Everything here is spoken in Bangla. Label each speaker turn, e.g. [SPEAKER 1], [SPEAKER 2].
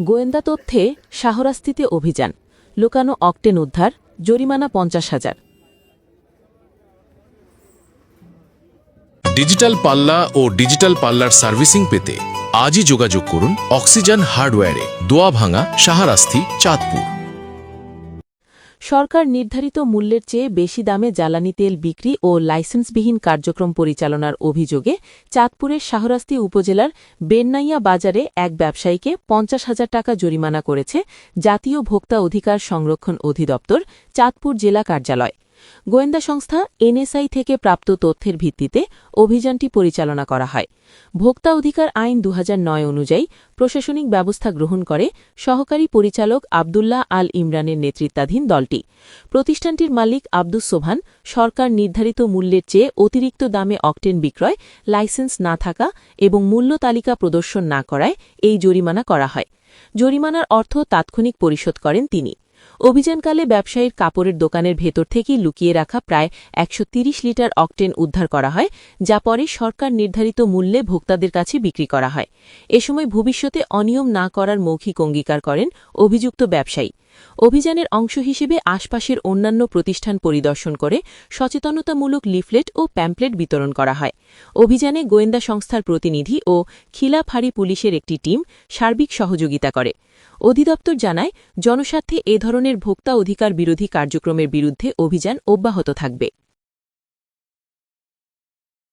[SPEAKER 1] গোয়েন্দা তথ্যে শাহরাস্তিতে অভিযান, লুকানো অকটেন উদ্ধার, জরিমানা ৫০,০০০।
[SPEAKER 2] ডিজিটাল পাল্লা ও ডিজিটাল পাল্লার সার্ভিসিং পেতে আজই যোগাযোগ করুন অক্সিজেন হার্ডওয়্যারে, দোয়াভাঙা, শাহরাস্তি, চাঁদপুর।
[SPEAKER 1] সরকার নির্ধারিত মূল্যের চেয়ে বেশি দামে জ্বালানি তেল বিক্রি ও লাইসেন্সবিহীন কার্যক্রম পরিচালনার অভিযোগে চাঁদপুরের শাহরাস্তি উপজেলার বেন্নাইয়া বাজারে এক ব্যবসায়ীকে ৫০,০০০ টাকা জরিমানা করেছে জাতীয় ভোক্তা অধিকার সংরক্ষণ অধিদপ্তর, চাঁদপুর জেলা কার্যালয়। গোয়েন্দা সংস্থা এনএসআই থেকে প্রাপ্ত তথ্যের ভিত্তিতে অভিযানটি পরিচালনা করা হয়। ভোক্তা অধিকার আইন ২০০৯ অনুযায়ী প্রশাসনিক ব্যবস্থা গ্রহণ করে সহকারী পরিচালক আবদুল্লাহ আল ইমরানের নেতৃত্বাধীন দলটি। প্রতিষ্ঠানটির মালিক আব্দুস সোবহান সরকার নির্ধারিত মূল্যের চেয়ে অতিরিক্ত দামে অকটেন বিক্রয়, লাইসেন্স না থাকা এবং মূল্য তালিকা প্রদর্শন না করায় এই জরিমানা করা হয়। জরিমানার অর্থ তাৎক্ষণিক পরিশোধ করেন তিনি। অভিযানকালে ব্যবসায়ীর কাপড়ের দোকানের ভেতর থেকেই লুকিয়ে রাখা প্রায় ১৩০ লিটার অকটেন উদ্ধার করা হয়, যা পরে সরকার নির্ধারিত মূল্যে ভোক্তাদের কাছে বিক্রি করা হয়। এ সময় ভবিষ্যতে অনিয়ম না করার মৌখিক অঙ্গীকার করেন অভিযুক্ত ব্যবসায়ী। অভিযানের অংশ হিসেবে আশপাশের অন্যান্য প্রতিষ্ঠান পরিদর্শন করে সচেতনতামূলক লিফলেট ও প্যাম্পলেট বিতরণ করা হয়। অভিযানে গোয়েন্দা সংস্থার প্রতিনিধি ও খিলা ফাঁড়ি পুলিশের একটি টিম সার্বিক সহযোগিতা করে। অধিদপ্তর জানায়, জনস্বার্থে এ ধরনের ভোক্তা অধিকার বিরোধী কার্যক্রমের বিরুদ্ধে অভিযান অব্যাহত থাকবে।